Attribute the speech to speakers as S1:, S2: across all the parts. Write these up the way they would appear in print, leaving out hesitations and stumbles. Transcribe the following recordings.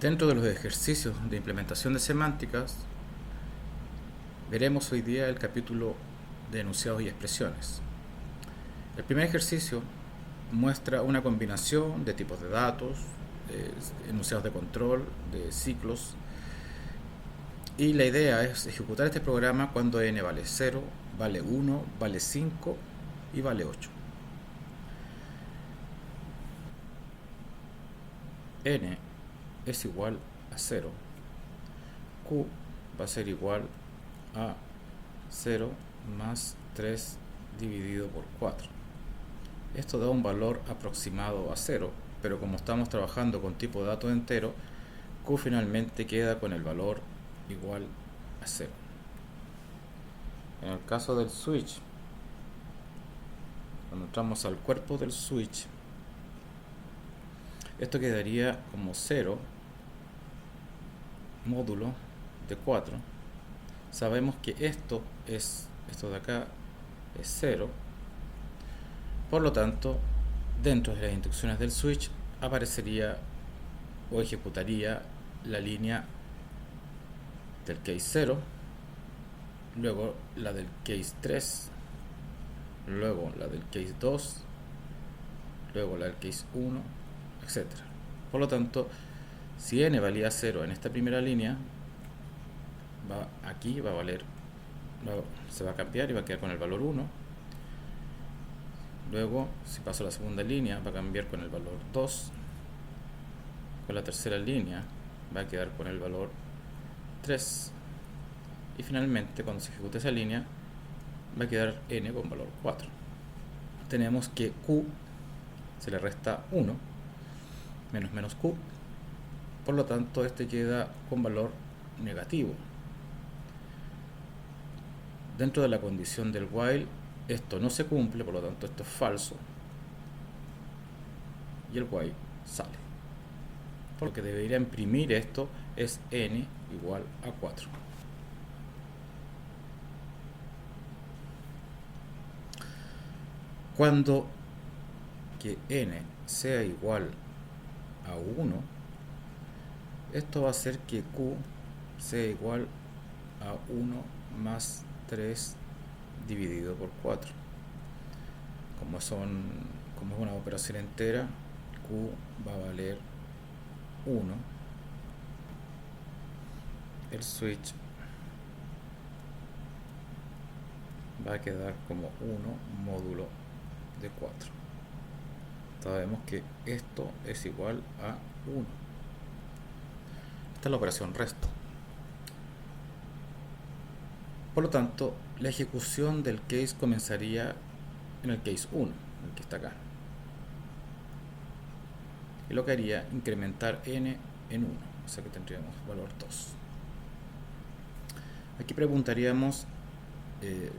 S1: Dentro de los ejercicios de implementación de semánticas, veremos hoy día el capítulo de enunciados y expresiones. El primer ejercicio muestra una combinación de tipos de datos, enunciados de control, de ciclos, y la idea es ejecutar este programa cuando n vale 0, vale 1, vale 5 y vale 8. N es igual a 0, Q va a ser igual a 0 más 3 dividido por 4. Esto da un valor aproximado a 0, pero como estamos trabajando con tipo de datos entero, Q finalmente queda con el valor igual a 0. En el caso del switch, cuando entramos al cuerpo del switch, esto quedaría como 0 módulo de 4. Sabemos que esto de acá es 0. Por lo tanto, dentro de las instrucciones del switch aparecería o ejecutaría la línea del case 0, luego la del case 3, luego la del case 2, luego la del case 1, etc. Por lo tanto, si n valía 0 en esta primera línea, aquí va a valer, se va a cambiar y va a quedar con el valor 1. Luego, si paso a la segunda línea, va a cambiar con el valor 2. Con la tercera línea va a quedar con el valor 3. Y finalmente, cuando se ejecute esa línea, va a quedar n con valor 4. Tenemos que q se le resta 1, menos menos q. Por lo tanto, este queda con valor negativo. Dentro de la condición del while, esto no se cumple, por lo tanto esto es falso. Y el while sale. Por lo que debería imprimir esto es n igual a 4. Cuando que n sea igual a 1, esto va a hacer que q sea igual a 1 más 3 dividido por 4. Como es una operación entera, q va a valer 1. El switch va a quedar como 1 módulo de 4. Sabemos que esto es igual a 1. Esta es la operación resto. Por lo tanto, la ejecución del case comenzaría en el case 1, el que está acá. Y lo que haría incrementar n en 1, o sea que tendríamos valor 2. Aquí preguntaríamos,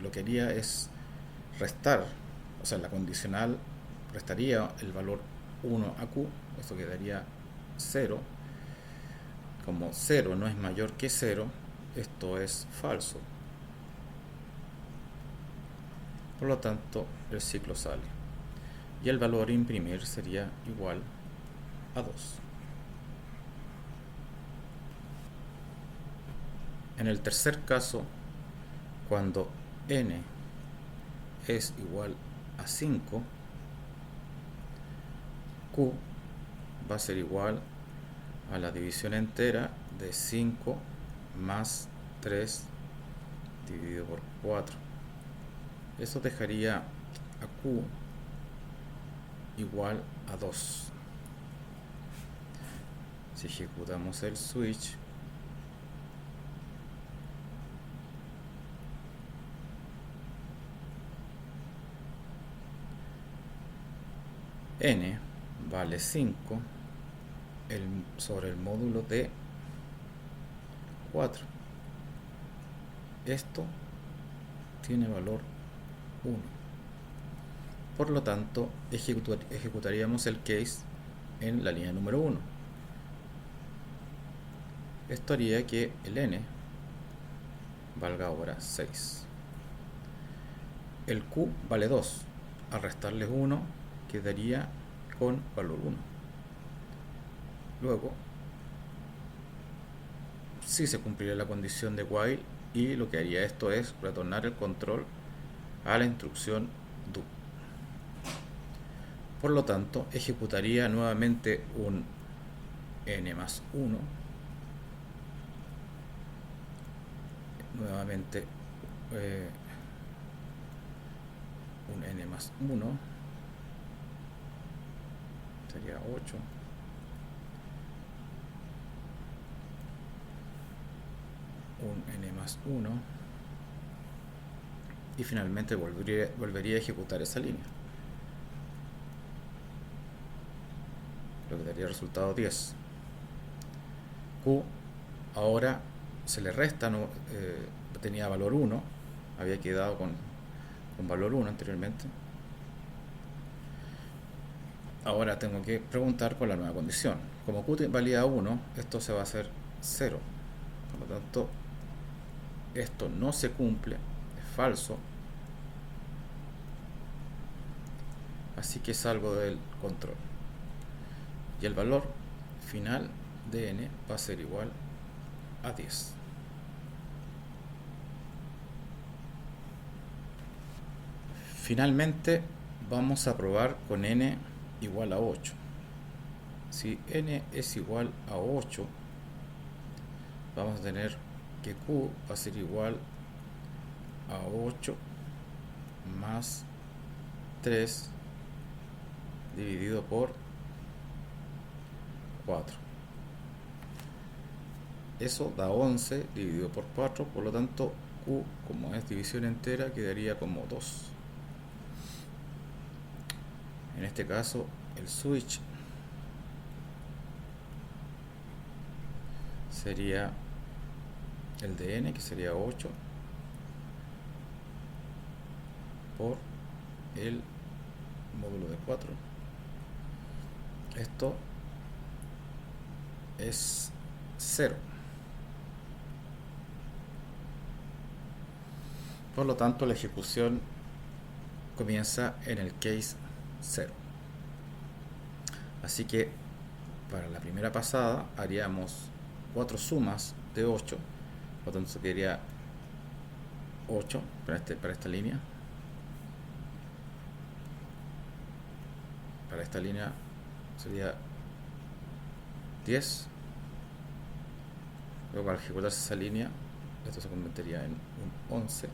S1: lo que haría es restar, o sea, la condicional restaría el valor 1 a q, esto quedaría 0. Como 0 no es mayor que 0, esto es falso. Por lo tanto, el ciclo sale. Y el valor a imprimir sería igual a 2. En el tercer caso, cuando n es igual a 5, q va a ser igual a la división entera de 5 más 3 dividido por 4. Eso dejaría a q igual a 2. Si ejecutamos el switch, n vale 5 sobre el módulo de 4. Esto tiene valor 1. Por lo tanto, ejecutaríamos el case en la línea número 1. Esto haría que el n valga ahora 6. El q vale 2. Al restarles 1, quedaría con valor 1. Luego, sí se cumpliría la condición de while, y lo que haría esto es retornar el control a la instrucción do. Por lo tanto, ejecutaría nuevamente un n más 1, nuevamente un n más 1, sería 8, un n más 1, y finalmente volvería a ejecutar esa línea, lo que daría el resultado 10. Q ahora se le resta, no, tenía valor 1, había quedado con valor 1 anteriormente. Ahora tengo que preguntar por la nueva condición. Como Q valía 1, esto se va a hacer 0. Por lo tanto, esto no se cumple, es falso. Así que salgo del control. Y el valor final de n va a ser igual a 10. Finalmente vamos a probar con n igual a 8. Si n es igual a 8, vamos a tener que q va a ser igual a 8 más 3 dividido por 4. Eso da 11 dividido por 4, por lo tanto q, como es división entera, quedaría como 2. En este caso, el switch sería el de n, que sería 8, por el módulo de 4. Esto es 0. Por lo tanto, la ejecución comienza en el case 0. Así que para la primera pasada haríamos 4 sumas de 8, por lo tanto se quedaría 8 para esta línea. Para esta línea sería 10. Luego, al ejecutarse esa línea, esto se convertiría en un 11.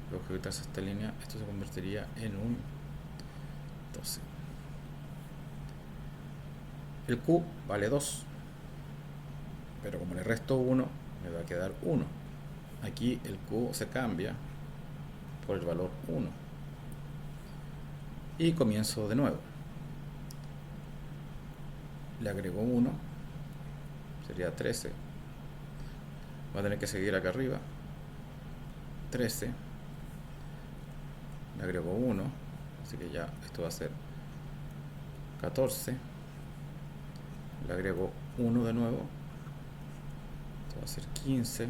S1: Luego, ejecutarse esta línea, esto se convertiría en un 12. El Q vale 2, pero como le resto 1, me va a quedar 1. Aquí el Q se cambia por el valor 1. Y comienzo de nuevo. Le agrego 1, sería 13. Va a tener que seguir acá arriba. 13. Le agrego 1, así que ya esto va a ser 14. Le agrego 1 de nuevo, esto va a ser 15.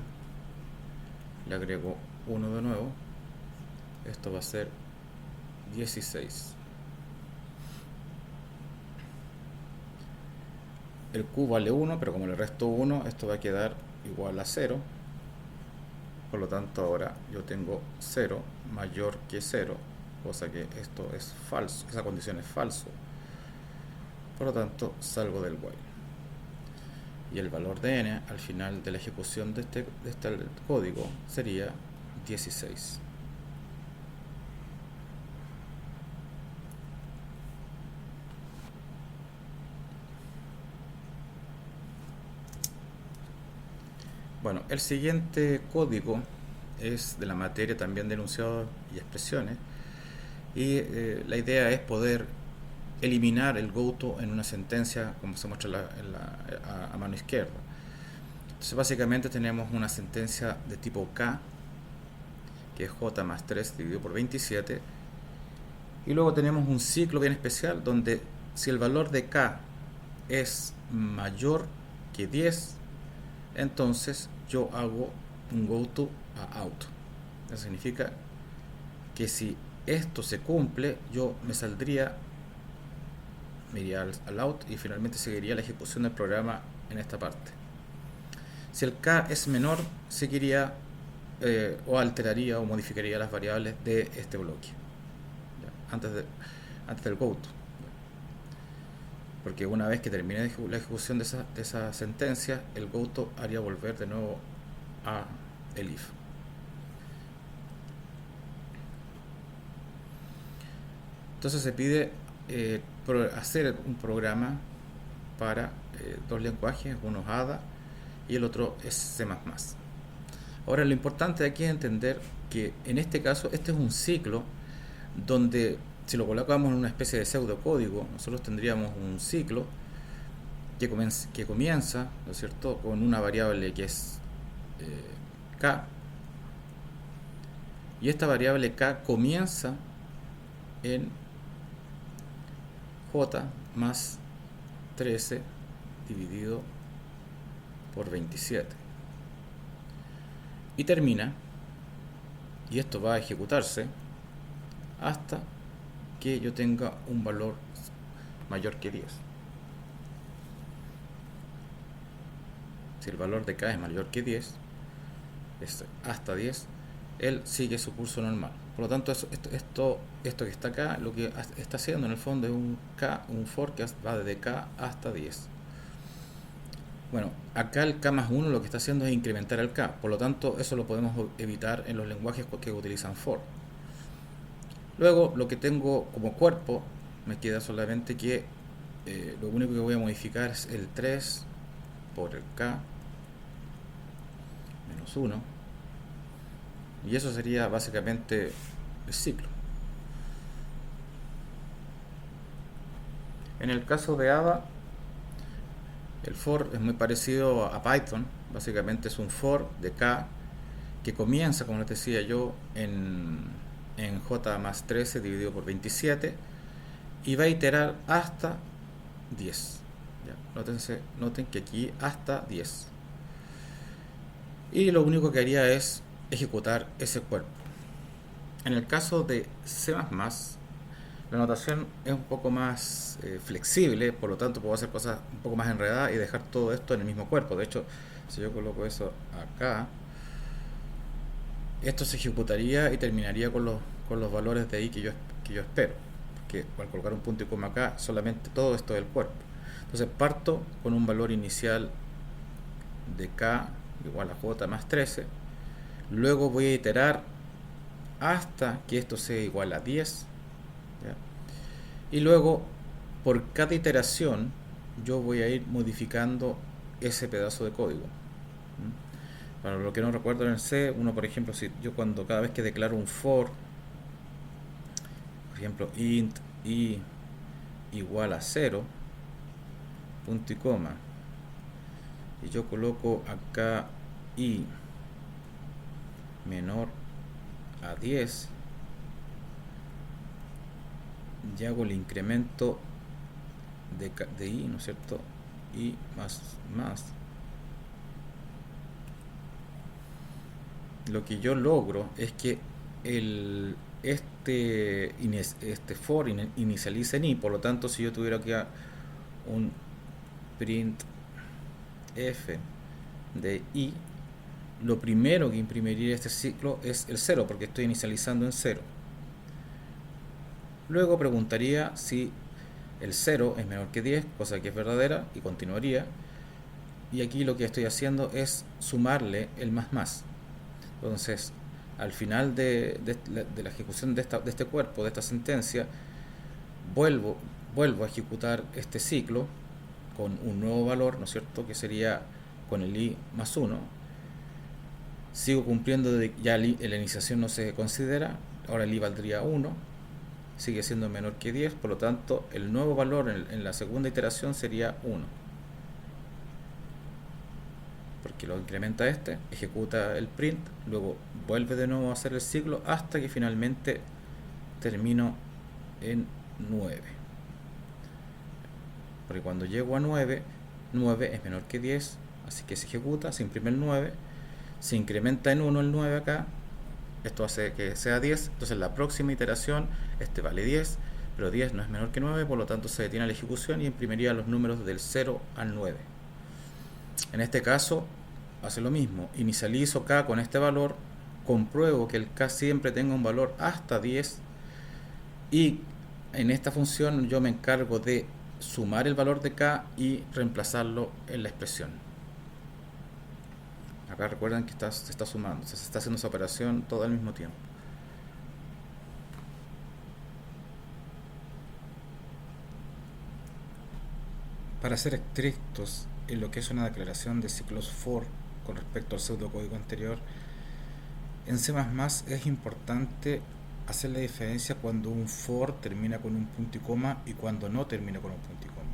S1: Le agrego 1 de nuevo, esto va a ser 16. El Q vale 1, pero como le resto 1, esto va a quedar igual a 0. Por lo tanto, ahora yo tengo 0 mayor que 0, cosa que esto es falso, esa condición es falso. Por lo tanto, salgo del while. Y el valor de n al final de la ejecución de este código sería 16. Bueno, el siguiente código es de la materia también de enunciados y expresiones, y la idea es poder eliminar el goto en una sentencia, como se muestra a mano izquierda. Entonces, básicamente tenemos una sentencia de tipo K, que es J más 3 dividido por 27, y luego tenemos un ciclo bien especial donde si el valor de K es mayor que 10, entonces yo hago un goto a out. Eso significa que si esto se cumple, yo me iría al out y finalmente seguiría la ejecución del programa en esta parte. Si el k es menor, seguiría o alteraría o modificaría las variables de este bloque, ¿ya? Antes del goto. Porque una vez que termine la ejecución de esa sentencia, el goto haría volver de nuevo a el if. Entonces se pide hacer un programa para dos lenguajes, uno es Ada y el otro es C++. Ahora lo importante aquí es entender que en este caso este es un ciclo donde si lo colocamos en una especie de pseudocódigo, nosotros tendríamos un ciclo que comienza, ¿no es cierto?, con una variable que es k, y esta variable k comienza en j más 13 dividido por 27 y termina, y esto va a ejecutarse hasta que yo tenga un valor mayor que 10. Si el valor de k es mayor que 10, es hasta 10, él sigue su curso normal. Por lo tanto, esto que está acá, lo que está haciendo en el fondo es un for que va desde k hasta 10. Bueno, acá el k más 1 lo que está haciendo es incrementar el k. Por lo tanto, eso lo podemos evitar en los lenguajes que utilizan for. Luego, lo que tengo como cuerpo, me queda solamente que lo único que voy a modificar es el 3 por el k menos 1. Y eso sería básicamente el ciclo. En el caso de Ada, el for es muy parecido a Python. Básicamente es un for de k que comienza, como les decía yo, en j más 13 dividido por 27 y va a iterar hasta 10. ¿Ya? Noten que aquí hasta 10. Y lo único que haría es ejecutar ese cuerpo. En el caso de C++, la notación es un poco más flexible, por lo tanto puedo hacer cosas un poco más enredadas y dejar todo esto en el mismo cuerpo. De hecho, si yo coloco eso acá, esto se ejecutaría y terminaría con los valores de i que yo espero, porque al colocar un punto y coma acá, solamente todo esto del cuerpo. Entonces parto con un valor inicial de k igual a j más 13, luego voy a iterar hasta que esto sea igual a 10, ¿ya? Y luego por cada iteración yo voy a ir modificando ese pedazo de código. Para lo que no recuerdo en el C, por ejemplo, si yo cada vez que declaro un for, por ejemplo int i igual a 0, punto y coma, y yo coloco acá i menor a 10 y hago el incremento de i, ¿no es cierto? I más, lo que yo logro es que este for inicialice en i. Por lo tanto, si yo tuviera que un print f de i, lo primero que imprimiría este ciclo es el 0, porque estoy inicializando en 0. Luego preguntaría si el 0 es menor que 10, cosa que es verdadera, y continuaría. Y aquí lo que estoy haciendo es sumarle el más. Entonces, al final de la ejecución de este cuerpo, de esta sentencia, vuelvo a ejecutar este ciclo con un nuevo valor, ¿no es cierto?, que sería con el i más 1. Sigo cumpliendo, ya la iniciación no se considera, ahora el i valdría 1, sigue siendo menor que 10, por lo tanto el nuevo valor en la segunda iteración sería 1, porque lo incrementa ejecuta el print, luego vuelve de nuevo a hacer el ciclo hasta que finalmente termino en 9, porque cuando llego a 9 es menor que 10, así que se ejecuta, se imprime el 9, se incrementa en 1 el 9 acá, esto hace que sea 10, entonces la próxima iteración vale 10, pero 10 no es menor que 9, por lo tanto se detiene la ejecución y imprimiría los números del 0 al 9. En este caso hace lo mismo, inicializo K con este valor, compruebo que el K siempre tenga un valor hasta 10 y en esta función yo me encargo de sumar el valor de K y reemplazarlo en la expresión. Acá recuerden que se está sumando, o sea, se está haciendo esa operación todo al mismo tiempo. Para ser estrictos en lo que es una declaración de ciclos for con respecto al pseudocódigo anterior, en C++ es importante hacer la diferencia cuando un for termina con un punto y coma y cuando no termina con un punto y coma.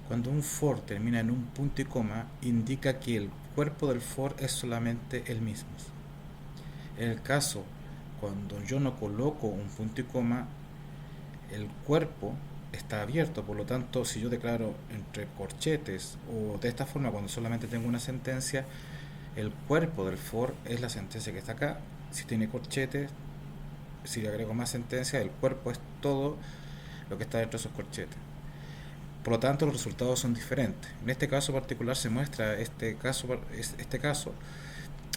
S1: Cuando un for termina en un punto y coma, indica que el cuerpo del for es solamente el mismo. En el caso, cuando yo no coloco un punto y coma, el cuerpo está abierto, por lo tanto, si yo declaro entre corchetes o de esta forma, cuando solamente tengo una sentencia, el cuerpo del for es la sentencia que está acá. Si tiene corchetes, si le agrego más sentencias, el cuerpo es todo lo que está dentro de esos corchetes. Por lo tanto, los resultados son diferentes. En este caso particular se muestra este caso,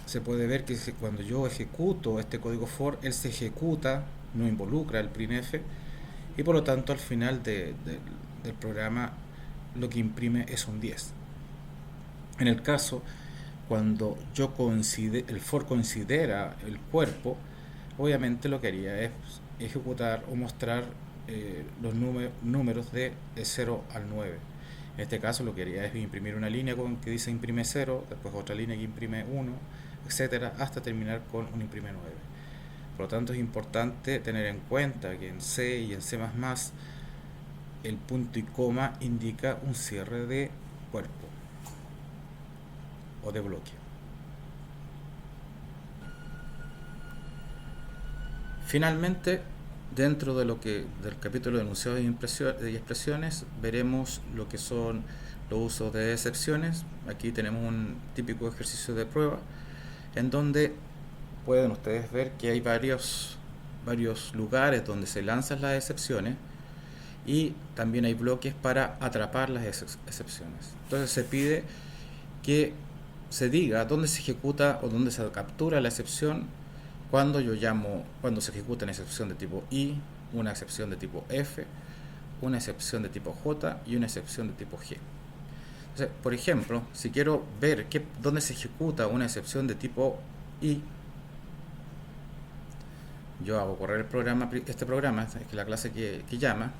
S1: se puede ver que cuando yo ejecuto este código for, él se ejecuta, no involucra el printf, y por lo tanto al final del programa lo que imprime es un 10. En el caso cuando el for considera el cuerpo, obviamente lo que haría es ejecutar o mostrar los números de 0 al 9. En este caso lo que haría es imprimir una línea que dice imprime 0, después otra línea que imprime 1, etcétera, hasta terminar con un imprime 9. Por lo tanto, es importante tener en cuenta que en C y en C++ el punto y coma indica un cierre de cuerpo o de bloque. Finalmente, dentro de del capítulo de enunciados y expresiones, veremos lo que son los usos de excepciones. Aquí tenemos un típico ejercicio de prueba en donde pueden ustedes ver que hay varios lugares donde se lanzan las excepciones y también hay bloques para atrapar las excepciones. Entonces se pide que se diga dónde se ejecuta o dónde se captura la excepción cuando se ejecuta una excepción de tipo I, una excepción de tipo F, una excepción de tipo J y una excepción de tipo G. Entonces, por ejemplo, si quiero ver dónde se ejecuta una excepción de tipo I, yo hago correr este programa, es la clase que llama,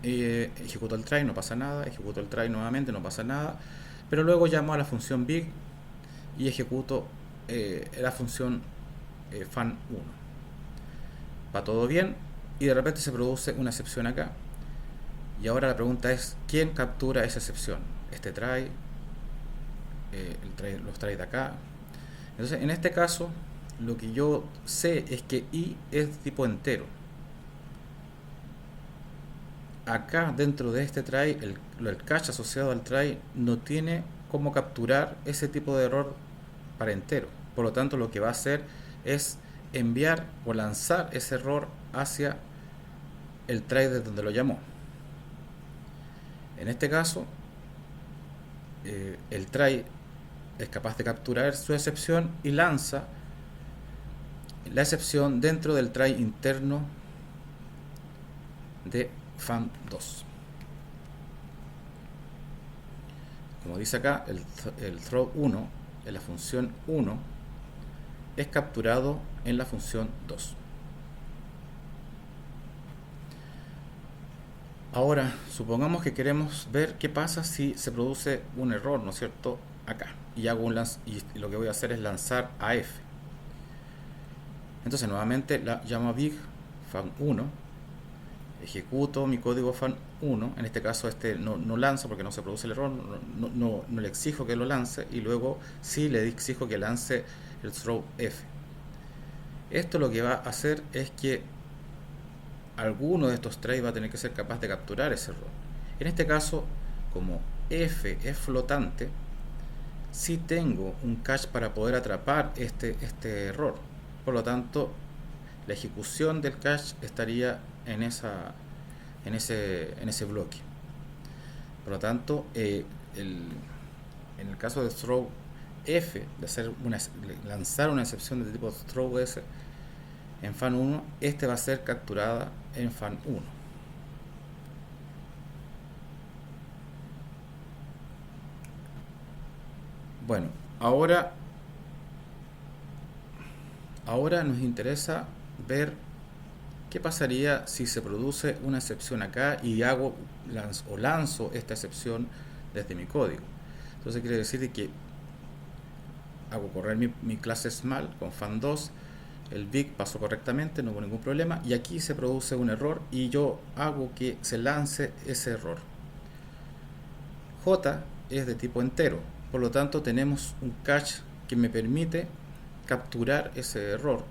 S1: ejecuto el try, no pasa nada, ejecuto el try nuevamente, no pasa nada, pero luego llamo a la función big y ejecuto la función fan1. Va todo bien y de repente se produce una excepción acá. Y ahora la pregunta es, ¿quién captura esa excepción? Este try, los try de acá. Entonces, en este caso, lo que yo sé es que i es de tipo entero. Acá dentro de este try, el cache asociado al try no tiene cómo capturar ese tipo de error para entero. Por lo tanto, lo que va a hacer es enviar o lanzar ese error hacia el try de donde lo llamó. En este caso, el try es capaz de capturar su excepción y lanza la excepción dentro del try interno de fan2. Como dice acá, el throw 1 en la función 1 es capturado en la función 2. Ahora, supongamos que queremos ver qué pasa si se produce un error, ¿no es cierto?, acá. Y lo que voy a hacer es lanzar a F. Entonces, nuevamente llamo a big fan1, ejecuto mi código fan1, en este caso no lanzo porque no se produce el error, no le exijo que lo lance, y luego sí le exijo que lance el throw F. Esto lo que va a hacer es que alguno de estos trays va a tener que ser capaz de capturar ese error. En este caso, como F es flotante, sí tengo un cache para poder atrapar este error. Por lo tanto, la ejecución del cache estaría en ese bloque. Por lo tanto, en el caso de throw F, de lanzar una excepción de tipo throw S en fan1, este va a ser capturada en fan1. Bueno, ahora nos interesa ver qué pasaría si se produce una excepción acá y lanzo esta excepción desde mi código. Entonces quiere decir que hago correr mi clase small con fan2, el big pasó correctamente, no hubo ningún problema, y aquí se produce un error y yo hago que se lance ese error. J es de tipo entero, por lo tanto tenemos un cache que me permite capturar ese error.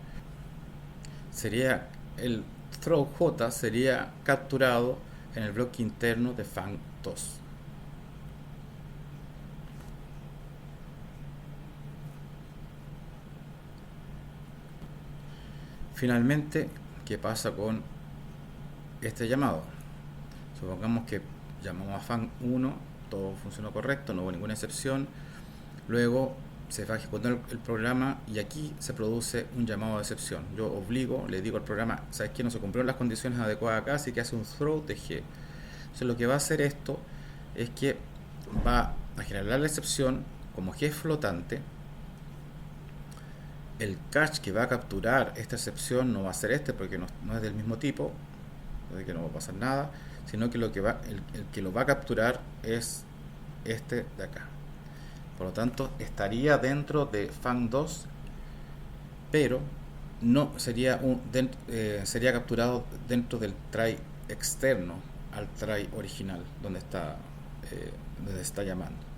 S1: El throw J sería capturado en el bloque interno de fan2. Finalmente, ¿qué pasa con este llamado? Supongamos que llamamos a fan1, todo funcionó correcto, no hubo ninguna excepción. Luego se va a ejecutar el programa y aquí se produce un llamado de excepción. Yo le digo al programa, ¿sabes qué? No se cumplieron las condiciones adecuadas acá, así que hace un throw de G. Entonces lo que va a hacer esto es que va a generar la excepción como G es flotante. El cache que va a capturar esta excepción no va a ser porque no es del mismo tipo, de que no va a pasar nada, sino que el que lo va a capturar es este de acá. Por lo tanto, estaría dentro de fan2, pero no sería sería capturado dentro del try externo al try original, donde está llamando.